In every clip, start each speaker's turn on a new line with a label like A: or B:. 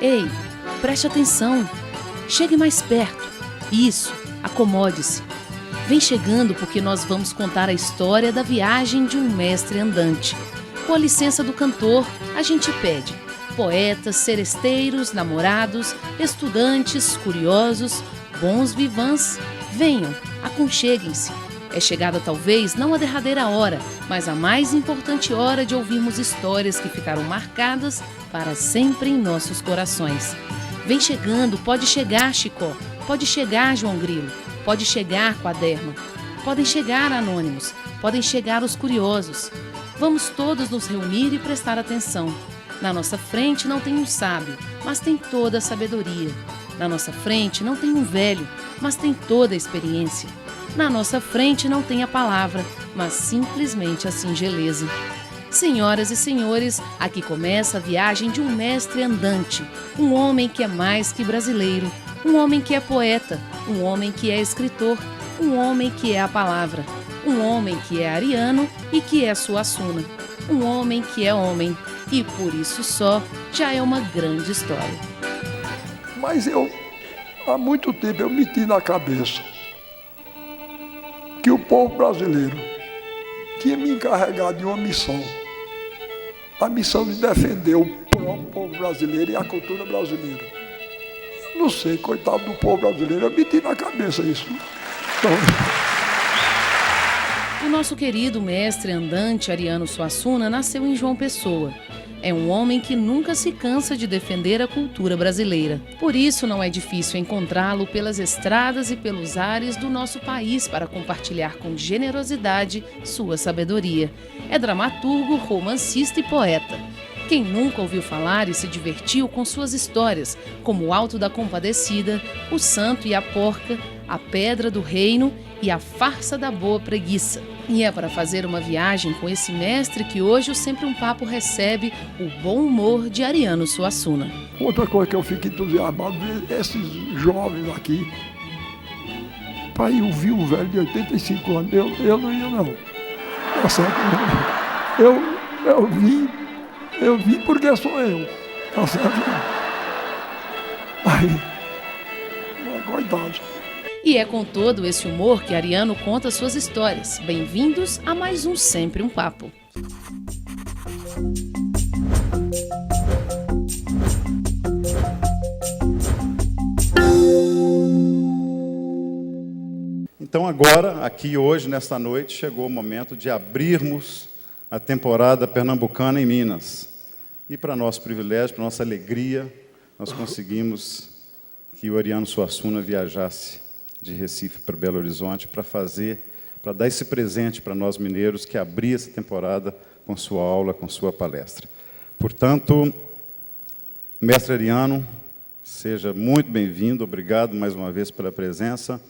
A: Ei, preste atenção. Chegue mais perto. Isso, acomode-se. Vem chegando porque nós vamos contar a história da viagem de um mestre andante. Com a licença do cantor, a gente pede. Poetas, seresteiros, namorados, estudantes, curiosos, bons vivants, venham, aconcheguem-se. É chegada talvez não a derradeira hora, mas a mais importante hora de ouvirmos histórias que ficaram marcadas para sempre em nossos corações. Vem chegando, pode chegar, Chicó, pode chegar, João Grilo, pode chegar, Quaderno, podem chegar, anônimos, podem chegar os curiosos. Vamos todos nos reunir e prestar atenção. Na nossa frente não tem um sábio, mas tem toda a sabedoria. Na nossa frente não tem um velho, mas tem toda a experiência. Na nossa frente não tem a palavra, mas simplesmente a singeleza. Senhoras e senhores, aqui começa a viagem de um mestre andante, um homem que é mais que brasileiro, um homem que é poeta, um homem que é escritor, um homem que é a palavra, um homem que é ariano e que é Suassuna, um homem que é homem, e por isso só já é uma grande história.
B: Mas há muito tempo eu meti na cabeça que o povo brasileiro tinha me encarregado de uma missão, a missão de defender o próprio povo brasileiro e a cultura brasileira. Eu não sei, coitado do povo brasileiro, eu meti na cabeça isso. Então...
A: O nosso querido mestre andante Ariano Suassuna nasceu em João Pessoa. É um homem que nunca se cansa de defender a cultura brasileira. Por isso não é difícil encontrá-lo pelas estradas e pelos ares do nosso país para compartilhar com generosidade sua sabedoria. É dramaturgo, romancista e poeta. Quem nunca ouviu falar e se divertiu com suas histórias, como o Alto da Compadecida, O Santo e a Porca, A Pedra do Reino e A Farsa da Boa Preguiça. E é para fazer uma viagem com esse mestre que hoje o Sempre um Papo recebe o bom humor de Ariano Suassuna.
B: Outra coisa que eu fico entusiasmado é esses jovens aqui. Pai, eu vi um velho de 85 anos, eu não ia não. Tá certo? Eu vim porque sou eu. Tá certo? Aí, coitado.
A: E é com todo esse humor que Ariano conta suas histórias. Bem-vindos a mais um Sempre um Papo.
C: Então agora, aqui hoje, nesta noite, chegou o momento de abrirmos a temporada pernambucana em Minas. E para nosso privilégio, para nossa alegria, nós conseguimos que o Ariano Suassuna viajasse de Recife para Belo Horizonte para dar esse presente para nós mineiros que abrir essa temporada com sua aula, com sua palestra. Portanto, mestre Ariano, seja muito bem-vindo, obrigado mais uma vez pela presença.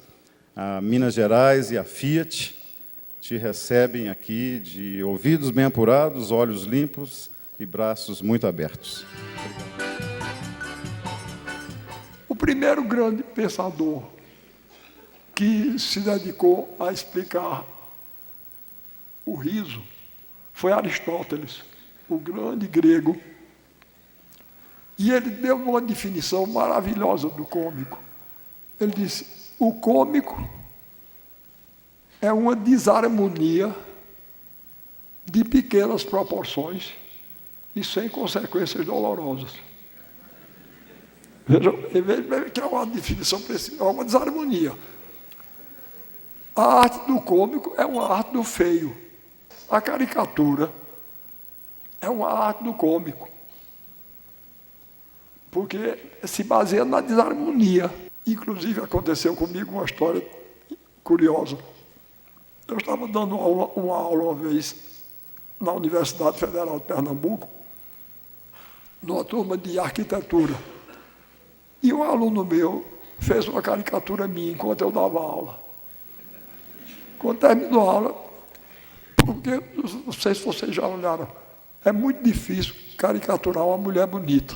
C: A Minas Gerais e a Fiat te recebem aqui de ouvidos bem apurados, olhos limpos e braços muito abertos. Obrigado.
B: O primeiro grande pensador que se dedicou a explicar o riso foi Aristóteles, o grande grego. E ele deu uma definição maravilhosa do cômico. Ele disse: o cômico é uma desarmonia de pequenas proporções e sem consequências dolorosas. Vejam, que é uma definição precisa, é uma desarmonia. A arte do cômico é uma arte do feio. A caricatura é uma arte do cômico. Porque se baseia na desarmonia. Inclusive, aconteceu comigo uma história curiosa. Eu estava dando uma aula uma vez na Universidade Federal de Pernambuco, numa turma de arquitetura. E um aluno meu fez uma caricatura minha enquanto eu dava aula. Quando terminou a aula, porque, não sei se vocês já olharam, é muito difícil caricaturar uma mulher bonita.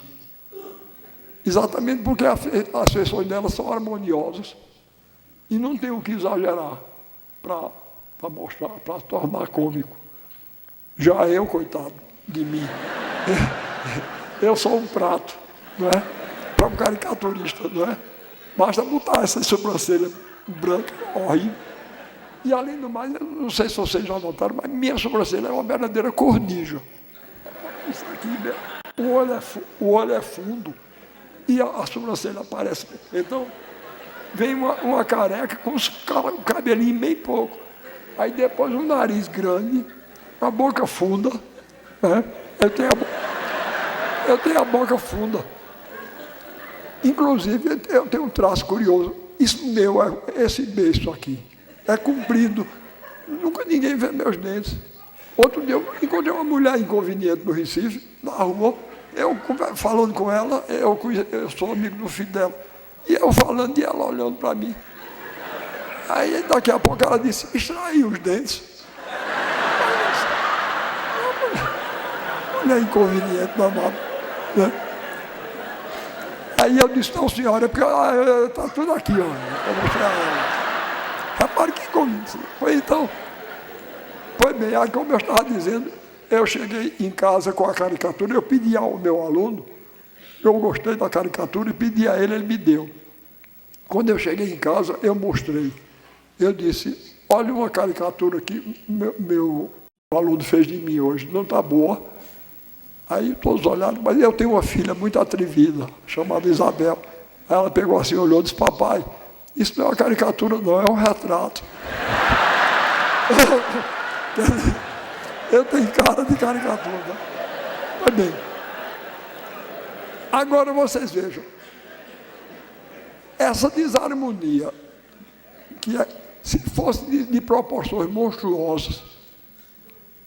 B: Exatamente porque as feições dela são harmoniosas e não tem o que exagerar para mostrar, para tornar cômico. Já eu, coitado de mim, eu sou um prato, não é? para um caricaturista, não é? Basta botar essa sobrancelha branca, horrível. E além do mais, eu não sei se vocês já notaram, mas minha sobrancelha é uma verdadeira cornija. Isso aqui, o olho é fundo e a sobrancelha aparece. Então, vem uma careca com um cabelinho bem pouco. Aí depois um nariz grande, a boca funda. Né? Eu tenho a boca funda. Inclusive, eu tenho um traço curioso. Isso meu, esse beiço aqui, é comprido. Nunca ninguém vê meus dentes. Outro dia eu encontrei uma mulher inconveniente no Recife, na rua, eu falando com ela, eu sou amigo do filho dela, e eu falando e ela olhando para mim. Aí daqui a pouco ela disse, extraí os dentes. Mulher inconveniente, danada. Né? Aí eu disse, não senhora, porque está tudo aqui, ó. Repare que inconveniente. Então, foi bem, aí como eu estava dizendo, eu cheguei em casa com a caricatura, eu pedi ao meu aluno, eu gostei da caricatura e pedi a ele, ele me deu. Quando eu cheguei em casa, eu mostrei. Eu disse, olha uma caricatura que meu aluno fez de mim hoje, não está boa. Aí todos olharam, mas eu tenho uma filha muito atrevida, chamada Isabel. Ela pegou assim, olhou e disse, papai, isso não é uma caricatura não, é um retrato. Eu tenho cara de caricatura. Né? Mas bem, agora vocês vejam, essa desarmonia, que se fosse de proporções monstruosas,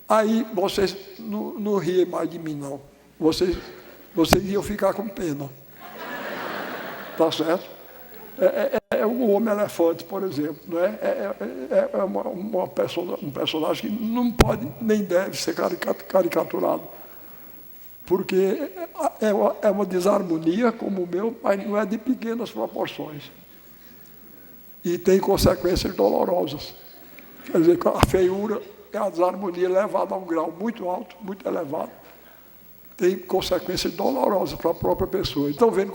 B: aí vocês não riem mais de mim, não. Vocês iam ficar com pena. Tá certo? O Homem-Elefante, por exemplo, não é? É um personagem que não pode nem deve ser caricaturado, porque é uma desarmonia como o meu, mas não é de pequenas proporções. E tem consequências dolorosas. Quer dizer, a feiura, a desarmonia levada a um grau muito alto, muito elevado, tem consequências dolorosas para a própria pessoa. Então, vendo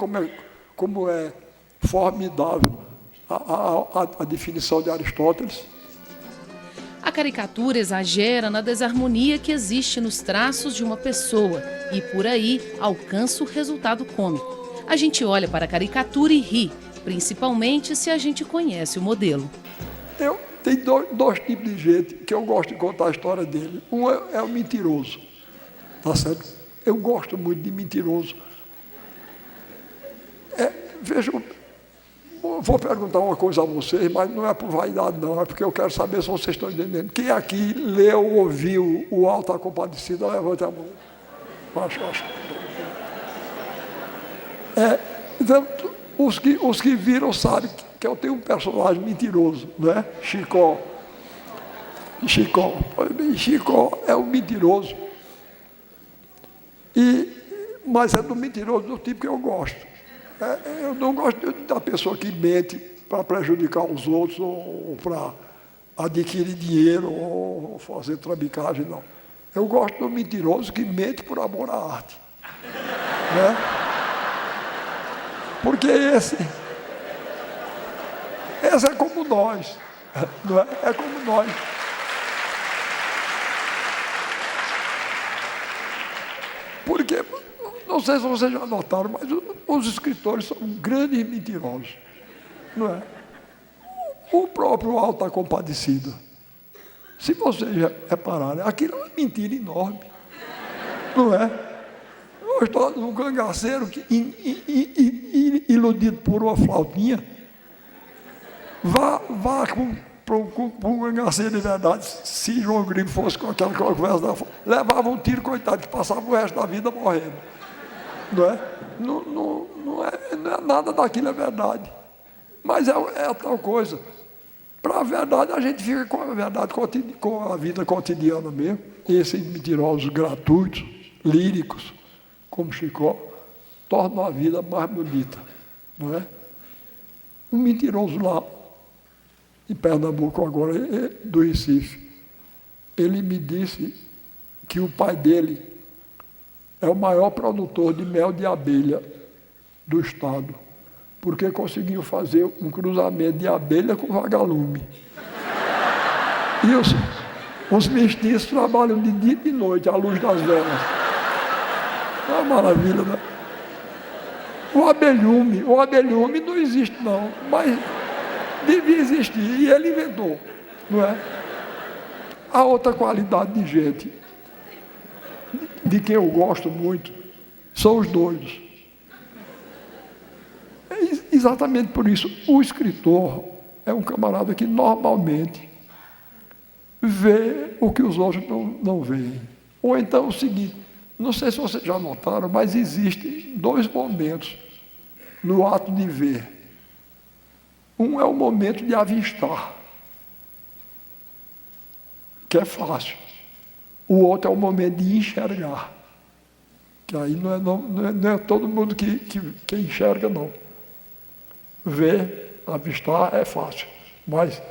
B: como é formidável a definição de Aristóteles.
A: A caricatura exagera na desarmonia que existe nos traços de uma pessoa e, por aí, alcança o resultado cômico. A gente olha para a caricatura e ri, principalmente se a gente conhece o modelo.
B: Tem dois tipos de gente que eu gosto de contar a história dele. Um é o mentiroso, tá certo? Eu gosto muito de mentiroso. Veja, vou perguntar uma coisa a vocês, mas não é por vaidade não, é porque eu quero saber se vocês estão entendendo. Quem aqui leu ou ouviu o Auto da Compadecida, levante a mão. Acho. Então, os que viram sabem que eu tenho um personagem mentiroso, não é? Chicó, Chicó é um mentiroso. Mas é do mentiroso do tipo que eu gosto. Eu não gosto da pessoa que mente para prejudicar os outros ou para adquirir dinheiro ou fazer trambicagem, não. Eu gosto do mentiroso que mente por amor à arte. Né? Porque esse é como nós. Não é? É como nós. Porque, não sei se vocês já notaram, mas os escritores são grandes mentirosos. Não é? O próprio Auto da Compadecida, se vocês repararem, aquilo é uma mentira enorme. Não é? Eu estou um cangaceiro iludido por uma flautinha. Vá para um cangaceiro de verdade. Se João Grilo fosse com aquela conversa da flauta, levava um tiro, coitado, que passava o resto da vida morrendo. Não é? Não é nada daquilo é verdade. Mas é a tal coisa. Para a verdade, a gente fica com a verdade, com a vida cotidiana mesmo. E esses mentirosos gratuitos, líricos, como Chicó, tornam a vida mais bonita. Não é? Um mentiroso lá, em Pernambuco agora, do Recife, ele me disse que o pai dele é o maior produtor de mel de abelha do Estado, porque conseguiu fazer um cruzamento de abelha com vagalume. E os mestiços trabalham de dia e de noite, à luz das velas. É uma maravilha, né? O abelhume não existe não, mas devia existir, e ele inventou, não é? A outra qualidade de gente, de quem eu gosto muito, são os doidos. É exatamente por isso, o escritor é um camarada que normalmente vê o que os outros não veem. Ou então o seguinte, não sei se vocês já notaram, mas existem dois momentos no ato de ver. Um é o momento de avistar, que é fácil. O outro é o momento de enxergar, que aí não é todo mundo que enxerga, não. Ver, avistar é fácil, mas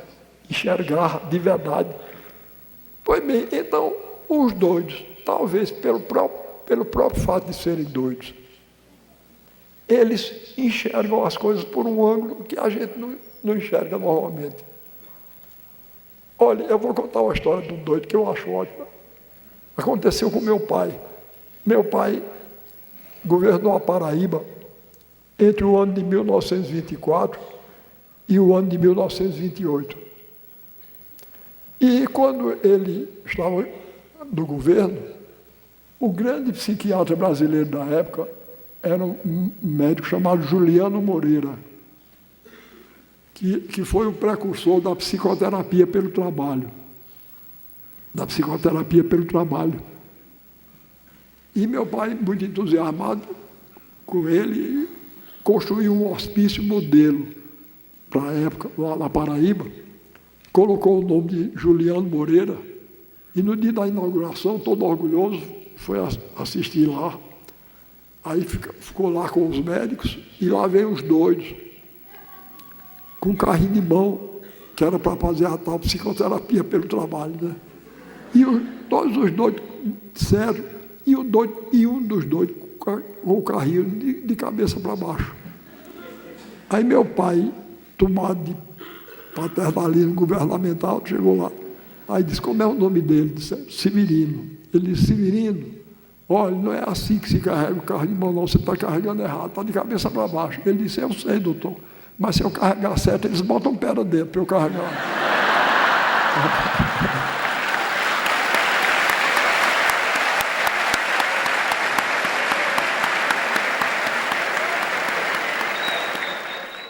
B: enxergar de verdade. Pois bem, então, os doidos, talvez pelo próprio fato de serem doidos, eles enxergam as coisas por um ângulo que a gente não enxerga normalmente. Olha, eu vou contar uma história de um doido que eu acho ótima. Aconteceu com meu pai. Meu pai governou a Paraíba entre o ano de 1924 e o ano de 1928. E quando ele estava no governo, o grande psiquiatra brasileiro da época era um médico chamado Juliano Moreira, que foi o precursor da psicoterapia pelo trabalho. E meu pai, muito entusiasmado com ele, construiu um hospício modelo para a época, lá na Paraíba, colocou o nome de Juliano Moreira, e no dia da inauguração, todo orgulhoso, foi assistir lá. Aí ficou lá com os médicos, e lá veio os doidos, com um carrinho de mão, que era para fazer a tal psicoterapia pelo trabalho, né? E todos os doidos disseram, e um dos doidos com o carrinho de cabeça para baixo. Aí meu pai, tomado de paternalismo governamental, chegou lá. Aí disse, como é o nome dele? Disse, Severino. Ele disse, Severino, olha, não é assim que se carrega o carro de mão, não, você está carregando errado, está de cabeça para baixo. Ele disse, eu sei, doutor, mas se eu carregar certo, eles botam pedra dentro para eu carregar.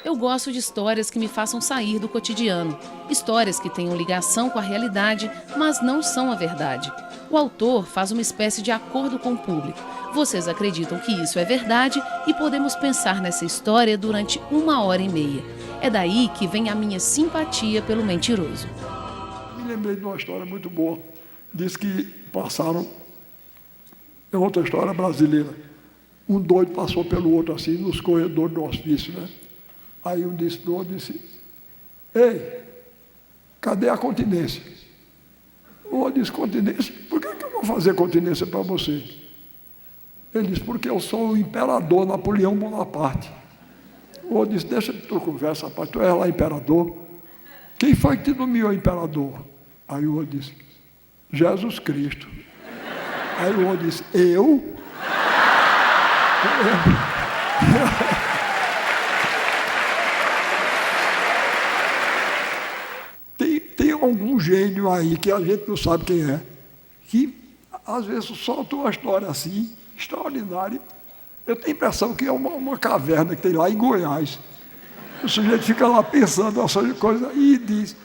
A: Eu gosto de histórias que me façam sair do cotidiano. Histórias que tenham ligação com a realidade, mas não são a verdade. O autor faz uma espécie de acordo com o público. Vocês acreditam que isso é verdade e podemos pensar nessa história durante 1h30. É daí que vem a minha simpatia pelo mentiroso.
B: Me lembrei de uma história muito boa. Diz que passaram, é outra história brasileira, um doido passou pelo outro assim, nos corredores do hospício, né? Aí um disse para o outro, disse, ei, cadê a continência? O outro disse, continência? Por que eu vou fazer continência para você? Ele disse, porque eu sou o imperador Napoleão Bonaparte. O outro disse, deixa de tua conversa, rapaz, tu és lá imperador. Quem foi que te nomeou imperador? Aí o outro disse, Jesus Cristo. Aí o outro disse, eu? Tem algum gênio aí que a gente não sabe quem é, que às vezes solta uma história assim, extraordinária. Eu tenho a impressão que é uma caverna que tem lá em Goiás. O sujeito fica lá pensando essas coisas e diz.